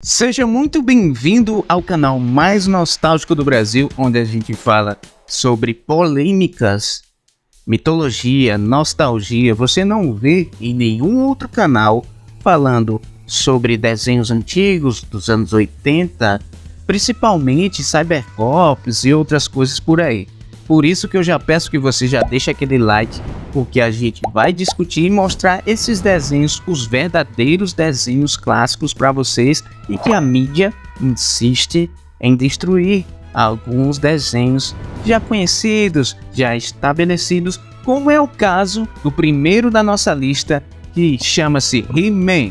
Seja muito bem-vindo ao canal mais nostálgico do Brasil, onde a gente fala sobre polêmicas, mitologia, nostalgia. Você não vê em nenhum outro canal falando sobre desenhos antigos dos anos 80, principalmente cybercops e outras coisas por aí. Por isso que eu já peço que você já deixe aquele like, porque a gente vai discutir e mostrar esses desenhos, os verdadeiros desenhos clássicos para vocês, e que a mídia insiste em destruir alguns desenhos já conhecidos, já estabelecidos, como é o caso do primeiro da nossa lista, que chama-se He-Man.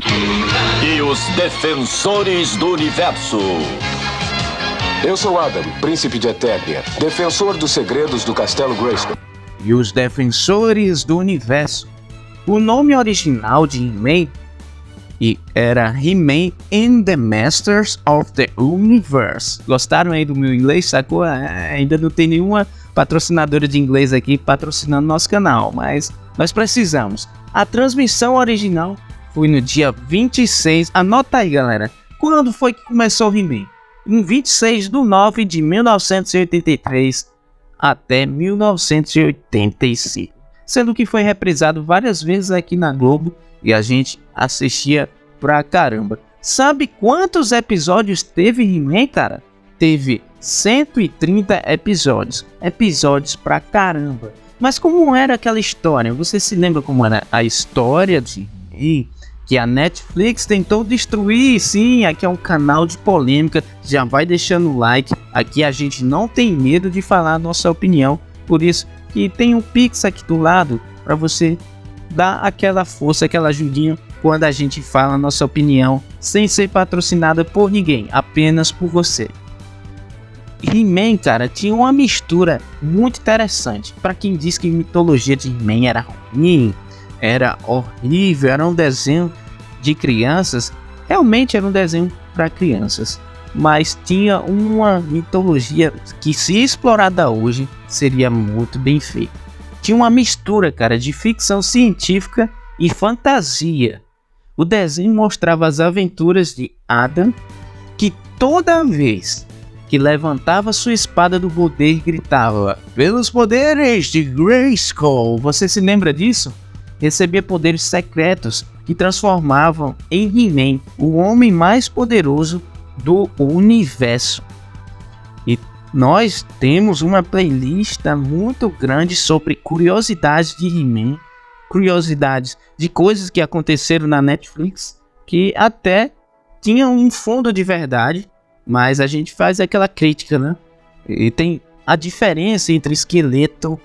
E os Defensores do Universo. Eu sou Adam, príncipe de Eternia, defensor dos segredos do Castelo Grayskull. E os Defensores do Universo. O nome original de He-Man era He-Man and the Masters of the Universe. Gostaram aí do meu inglês, sacou? Ainda não tem nenhuma patrocinadora de inglês aqui patrocinando nosso canal, mas nós precisamos. A transmissão original foi no dia 26, anota aí galera, quando foi que começou o He-Man? Em 26 de nove de 1983 até 1985, sendo que foi reprisado várias vezes aqui na Globo e a gente assistia pra caramba. Sabe quantos episódios teve He-Man, cara? Teve 130 episódios pra caramba. Mas como era aquela história? Você se lembra como era a história de He-Man? Que a Netflix tentou destruir. Sim, aqui é um canal de polêmica, já vai deixando o like, aqui a gente não tem medo de falar a nossa opinião, por isso que tem um Pix aqui do lado, para você dar aquela força, aquela ajudinha, quando a gente fala a nossa opinião, sem ser patrocinada por ninguém, apenas por você. He-Man, cara, tinha uma mistura muito interessante, para quem diz que a mitologia de He-Man era ruim, era horrível, era um desenho de crianças, realmente era um desenho para crianças, mas tinha uma mitologia que, se explorada hoje, seria muito bem feita. Tinha uma mistura, cara, de ficção científica e fantasia. O desenho mostrava as aventuras de Adam, que toda vez que levantava sua espada do poder gritava: "Pelos poderes de Grayskull!" Você se lembra disso? Recebia poderes secretos que transformavam em He-Man o homem mais poderoso do universo. E nós temos uma playlist muito grande sobre curiosidades de He-Man, curiosidades de coisas que aconteceram na Netflix, que até tinham um fundo de verdade, mas a gente faz aquela crítica, né? E tem a diferença entre Esqueleto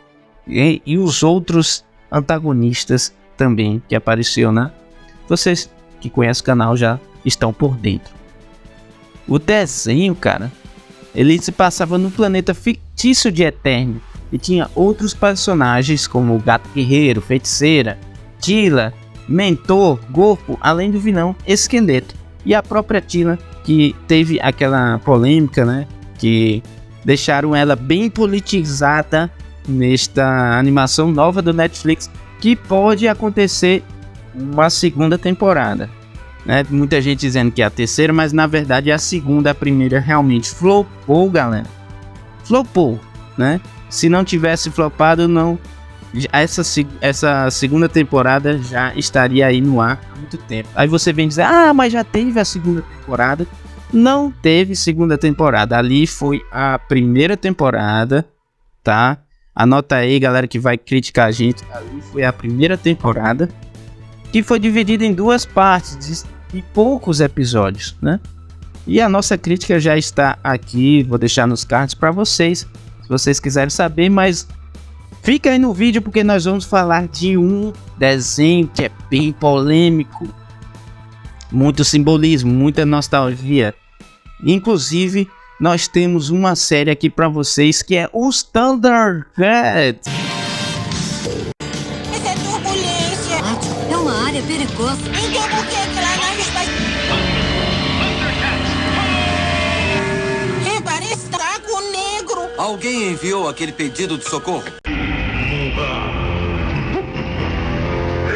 e os outros antagonistas também que apareceu, né? Vocês que conhecem o canal já estão por dentro. O desenho, cara, ele se passava no planeta fictício de Eternia e tinha outros personagens como o Gato Guerreiro, Feiticeira, Teela, Mentor, Gorpo, além do vilão Esqueleto e a própria Teela, que teve aquela polêmica, né? Que deixaram ela bem politizada nesta animação nova do Netflix, que pode acontecer uma segunda temporada, né? Muita gente dizendo que é a terceira, mas na verdade é a segunda. A primeira realmente flopou, galera. Flopou, né? Se não tivesse flopado, não, essa segunda temporada já estaria aí no ar há muito tempo. Aí você vem dizer: ah, mas já teve a segunda temporada. Não teve segunda temporada, ali foi a primeira temporada, tá? Anota aí, galera, que vai criticar a gente. Ali foi a primeira temporada, que foi dividida em duas partes de poucos episódios, né? E a nossa crítica já está aqui, vou deixar nos cards para vocês, se vocês quiserem saber, mas fica aí no vídeo porque nós vamos falar de um desenho que é bem polêmico, muito simbolismo, muita nostalgia. Inclusive, nós temos uma série aqui para vocês que é os Thundercats. Essa é turbulência. É uma área perigosa. Então por que aquela nave está... Parece taco negro. Alguém enviou aquele pedido de socorro?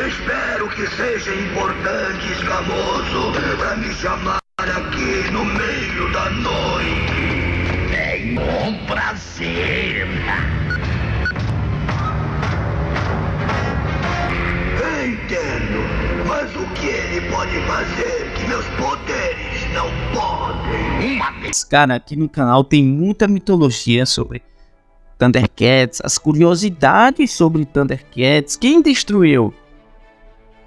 Espero que seja importante, escamoso, pra me chamar aqui. aqui no meio da noite. É um prazer. Entendo, mas o que ele pode fazer que meus poderes não podem? Cara, aqui no canal tem muita mitologia sobre Thundercats, as curiosidades sobre Thundercats, quem destruiu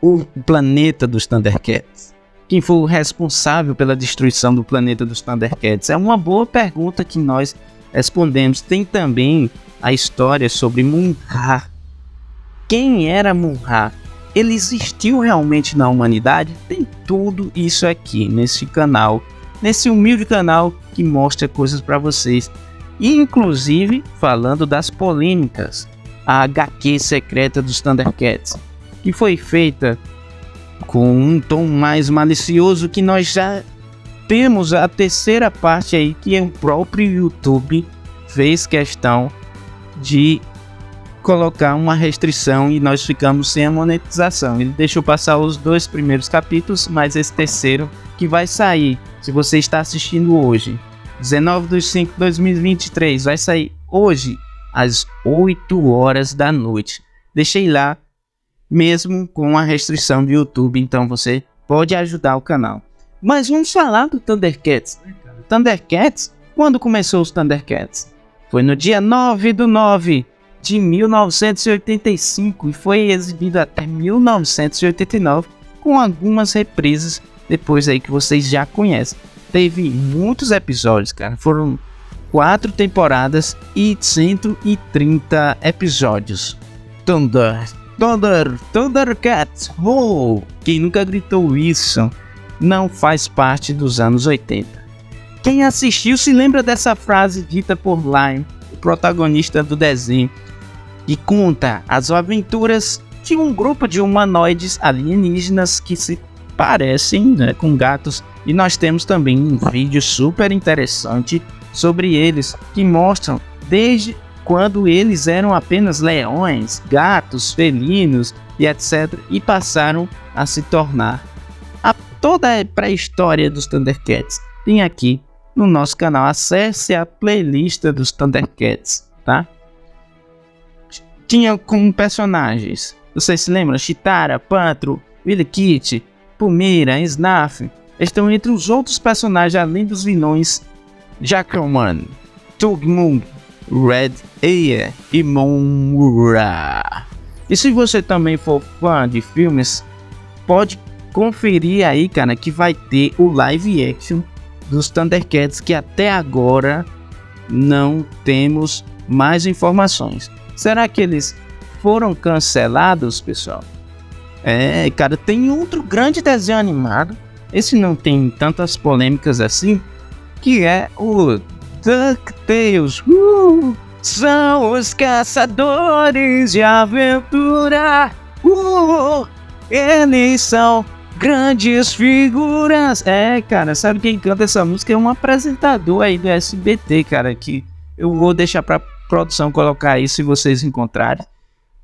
o planeta dos Thundercats? Quem foi o responsável pela destruição do planeta dos Thundercats? É uma boa pergunta que nós respondemos. Tem também a história sobre Mun-Ra. Quem era Mun-Ra? Ele existiu realmente na humanidade? Tem tudo isso aqui nesse canal, nesse humilde canal que mostra coisas para vocês. E inclusive falando das polêmicas, a HQ secreta dos Thundercats, que foi feita com um tom mais malicioso, que nós já temos a terceira parte aí, que o próprio YouTube fez questão de colocar uma restrição e nós ficamos sem a monetização. Ele deixou passar os 2 primeiros capítulos, mas esse terceiro que vai sair, se você está assistindo hoje, 19/5/2023, vai sair hoje às 8 horas da noite. Deixei lá, mesmo com a restrição do YouTube, então você pode ajudar o canal. Mas vamos falar do Thundercats. Thundercats, quando começou os Thundercats? Foi no dia 9/9 de 1985 e foi exibido até 1989, com algumas reprises depois aí que vocês já conhecem. Teve muitos episódios, cara. Foram 4 temporadas e 130 episódios. Thundercats. Oh, quem nunca gritou isso não faz parte dos anos 80. Quem assistiu se lembra dessa frase dita por Lime, o protagonista do desenho, que conta as aventuras de um grupo de humanoides alienígenas que se parecem, né, com gatos. E nós temos também um vídeo super interessante sobre eles, que mostram desde quando eles eram apenas leões, gatos, felinos e etc. e passaram a se tornar toda a pré-história dos Thundercats. Tem aqui no nosso canal, acesse a playlist dos Thundercats, tá? Tinha como personagens, vocês se lembram? Chitara, Pantro, Willy Kit, Pumira, Snarf. Estão entre os outros personagens, além dos vilões Jackalman, Tugmung, Red Air e Mon-Ra. E se você também for fã de filmes, pode conferir aí, cara, que vai ter o live action dos Thundercats, que até agora não temos mais informações. Será que eles foram cancelados, pessoal? Cara, tem outro grande desenho animado, esse não tem tantas polêmicas assim, que é o DuckTales. São os caçadores de aventura. Eles são grandes figuras. Cara, sabe quem canta essa música? É um apresentador aí do SBT, cara, que eu vou deixar pra produção colocar aí se vocês encontrarem.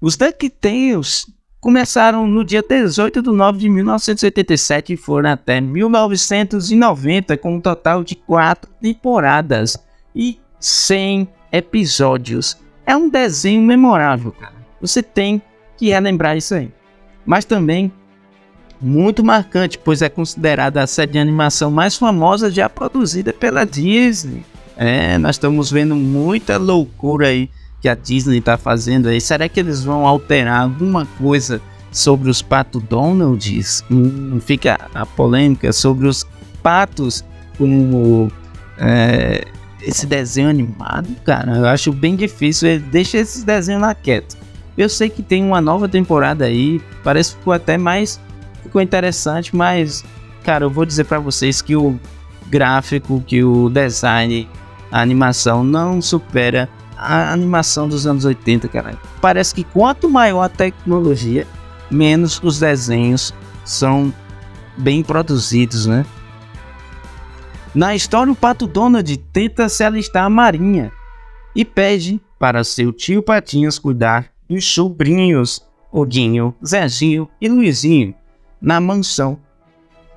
Os DuckTales começaram no dia 18/9 de 1987 e foram até 1990, com um total de 4 temporadas e 100 episódios. É um desenho memorável, cara. Você tem que relembrar isso aí. Mas também muito marcante, pois é considerada a série de animação mais famosa já produzida pela Disney. Nós estamos vendo muita loucura aí que a Disney está fazendo aí. Será que eles vão alterar alguma coisa sobre os Pato Donalds? Fica a polêmica sobre os patos como esse desenho animado, cara. Eu acho bem difícil. Deixa esse desenho lá quieto. Eu sei que tem uma nova temporada aí, parece que ficou interessante, mas, cara, eu vou dizer pra vocês que o gráfico, que o design, a animação não supera a animação dos anos 80, cara. Parece que quanto maior a tecnologia, menos os desenhos são bem produzidos, né? Na história, o Pato Donald tenta se alistar à marinha e pede para seu tio Patinhas cuidar dos sobrinhos Odinho, Zezinho e Luizinho na mansão.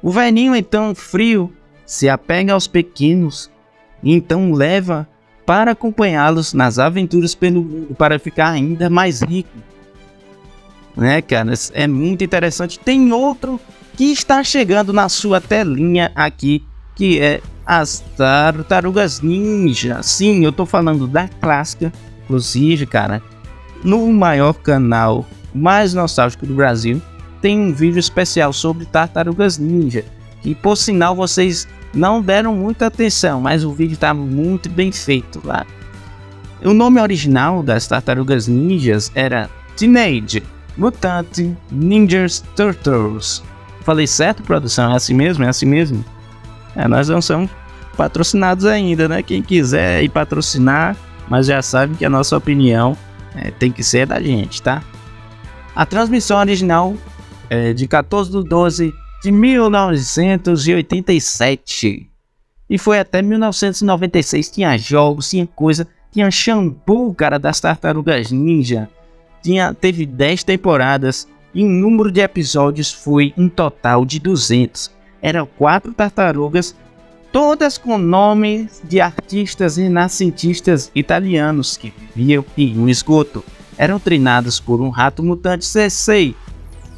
O velhinho, então frio, se apega aos pequenos e então leva para acompanhá-los nas aventuras pelo mundo para ficar ainda mais rico. Né, cara? É muito interessante. Tem outro que está chegando na sua telinha aqui, que é as Tartarugas Ninja. Sim, eu tô falando da clássica. Inclusive, cara, no maior canal mais nostálgico do Brasil, tem um vídeo especial sobre Tartarugas Ninja, que por sinal vocês não deram muita atenção, mas o vídeo tá muito bem feito lá. O nome original das Tartarugas Ninjas era Teenage Mutant Ninja Turtles. Falei certo, produção? É assim mesmo? É assim mesmo? Nós não somos patrocinados ainda, né? Quem quiser ir patrocinar, mas já sabe que a nossa opinião tem que ser da gente, tá? A transmissão original é de 14/12 de 1987 e foi até 1996. Tinha jogos, tinha coisa, tinha shampoo, cara, das Tartarugas Ninja. Teve 10 temporadas e o número de episódios foi um total de 200. Eram 4 tartarugas, todas com nomes de artistas renascentistas italianos que viviam em um esgoto. Eram treinadas por um rato mutante Sensei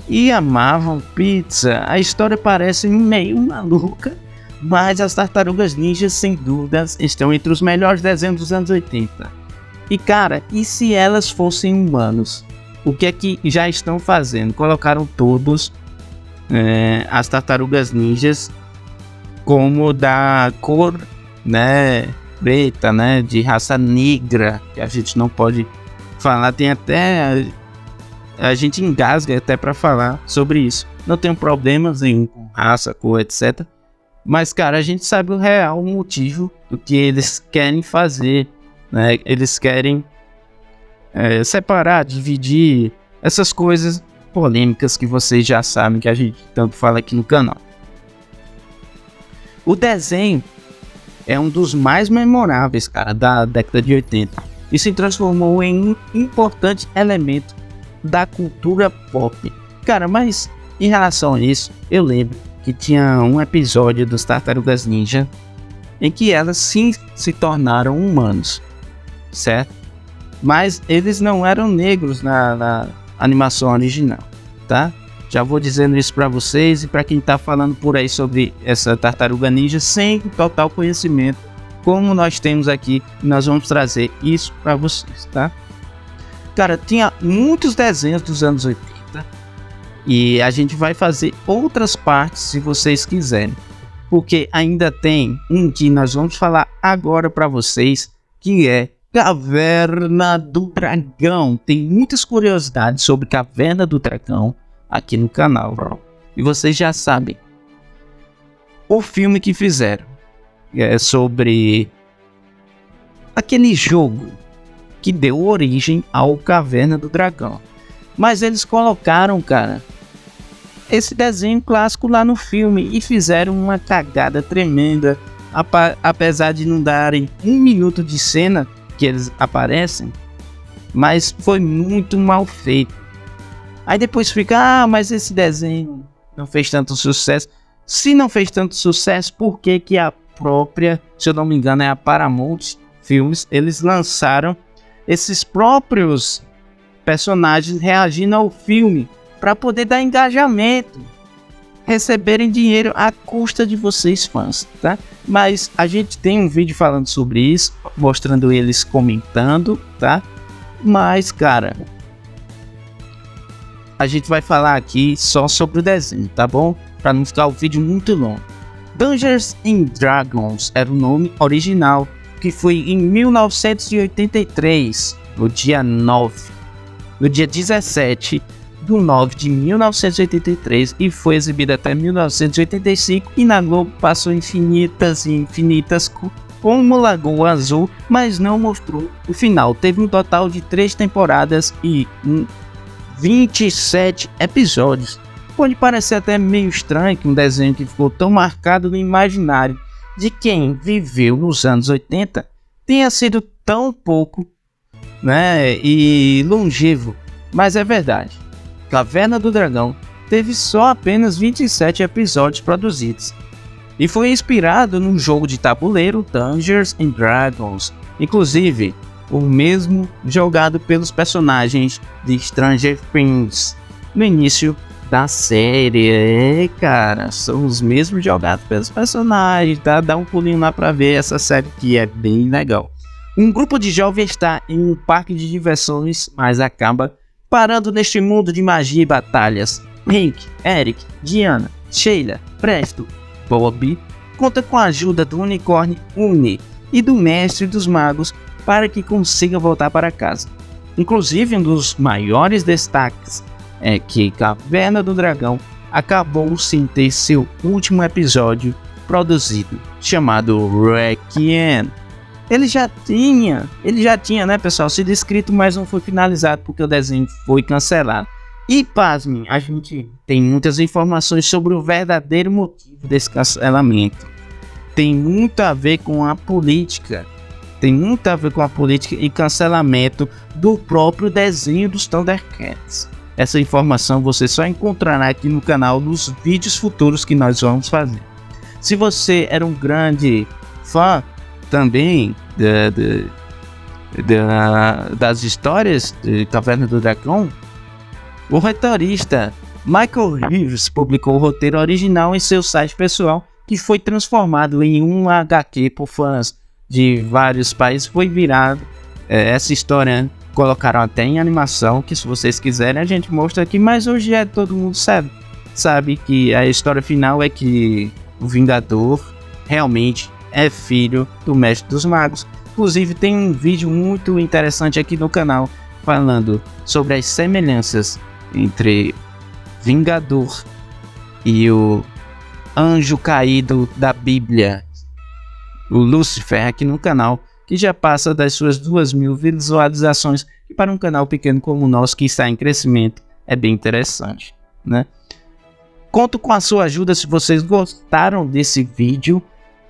e amavam pizza. A história parece meio maluca, mas as Tartarugas Ninjas, sem dúvidas, estão entre os melhores desenhos dos anos 80. E cara, e se elas fossem humanos? O que é que já estão fazendo? Colocaram todos as Tartarugas Ninjas como da cor, né, preta, né, de raça negra, que a gente não pode falar, tem até a gente engasga até para falar sobre isso. Não tenho problemas nenhum com raça, cor, etc. Mas cara, a gente sabe o real motivo do que eles querem fazer, né? Eles querem separar, dividir, essas coisas polêmicas que vocês já sabem que a gente tanto fala aqui no canal. O desenho é um dos mais memoráveis, cara, da década de 80 e se transformou em um importante elemento da cultura pop. Cara, mas em relação a isso, eu lembro que tinha um episódio dos Tartarugas Ninja em que elas sim se tornaram humanos, certo? Mas eles não eram negros na animação original, tá? Já vou dizendo isso para vocês e para quem tá falando por aí sobre essa Tartaruga Ninja sem total conhecimento, como nós temos aqui, nós vamos trazer isso para vocês, tá? Cara, tinha muitos desenhos dos anos 80 e a gente vai fazer outras partes se vocês quiserem, porque ainda tem um que nós vamos falar agora para vocês, que é Caverna do Dragão. Tem muitas curiosidades sobre Caverna do Dragão aqui no canal. E vocês já sabem. O filme que fizeram é sobre aquele jogo que deu origem ao Caverna do Dragão. Mas eles colocaram, cara, esse desenho clássico lá no filme e fizeram uma cagada tremenda. Apesar de não darem 1 minuto de cena que eles aparecem, mas foi muito mal feito. Aí depois fica, mas esse desenho não fez tanto sucesso. Se não fez tanto sucesso, por que que a própria, se eu não me engano, é a Paramount Filmes, eles lançaram esses próprios personagens reagindo ao filme para poder dar engajamento, receberem dinheiro à custa de vocês fãs, tá? Mas a gente tem um vídeo falando sobre isso, mostrando eles comentando, tá? Mas, cara, a gente vai falar aqui só sobre o desenho, tá bom? Para não ficar o vídeo muito longo. Dungeons and Dragons era o nome original, que foi em 1983, no dia 17 de 9 de 1983, e foi exibido até 1985, e na Globo passou infinitas e infinitas como Lagoa Azul, mas não mostrou o final. Teve um total de 3 temporadas e 27 episódios. Pode parecer até meio estranho que um desenho que ficou tão marcado no imaginário de quem viveu nos anos 80 tenha sido tão pouco, né, e longevo, mas é verdade. Caverna do Dragão teve só apenas 27 episódios produzidos e foi inspirado no jogo de tabuleiro Dungeons and Dragons, inclusive o mesmo jogado pelos personagens de Stranger Things no início da série. Cara, são os mesmos jogados pelos personagens, tá? Dá um pulinho lá pra ver essa série que é bem legal. Um grupo de jovens está em um parque de diversões, mas acaba parando neste mundo de magia e batalhas. Hank, Eric, Diana, Sheila, Presto, Bob conta com a ajuda do unicórnio Uni e do mestre dos magos para que consiga voltar para casa. Inclusive, um dos maiores destaques é que Caverna do Dragão acabou sem ter seu último episódio produzido, chamado Requiem. Ele já tinha, né, pessoal, sido escrito, mas não foi finalizado porque o desenho foi cancelado. E pasmem, a gente tem muitas informações sobre o verdadeiro motivo desse cancelamento. Tem muito a ver com a política. E cancelamento do próprio desenho dos Thundercats. Essa informação você só encontrará aqui no canal nos vídeos futuros que nós vamos fazer. Se você era um grande fã também das histórias de Caverna do Dragão, o roteirista Michael Reeves publicou o roteiro original em seu site pessoal, que foi transformado em um HQ por fãs de vários países. Foi virado essa história, colocaram até em animação, que se vocês quiserem a gente mostra aqui, mas hoje todo mundo sabe que a história final é que o Vingador realmente é filho do Mestre dos Magos. Inclusive tem um vídeo muito interessante aqui no canal falando sobre as semelhanças entre Vingador e o anjo caído da Bíblia, o Lúcifer, aqui no canal, que já passa das suas 2.000 visualizações, e para um canal pequeno como o nosso, que está em crescimento, é bem interessante, né? Conto com a sua ajuda se vocês gostaram desse vídeo,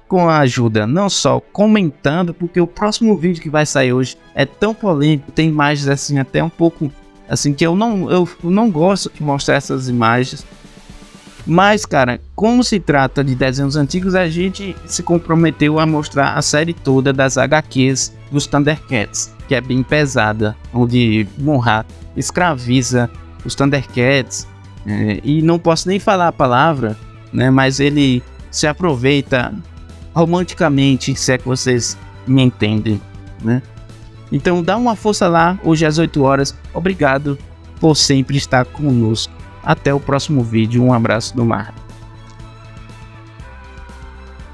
com a ajuda não só comentando, porque o próximo vídeo que vai sair hoje é tão polêmico, tem imagens assim até um pouco assim que eu não gosto de mostrar essas imagens. Mas, cara, como se trata de desenhos antigos, a gente se comprometeu a mostrar a série toda das HQs dos Thundercats, que é bem pesada, onde Monra escraviza os Thundercats, e não posso nem falar a palavra, né, mas ele se aproveita romanticamente, se é que vocês me entendem, né? Então dá uma força lá, hoje às 8 horas, obrigado por sempre estar conosco. Até o próximo vídeo, um abraço do Mar.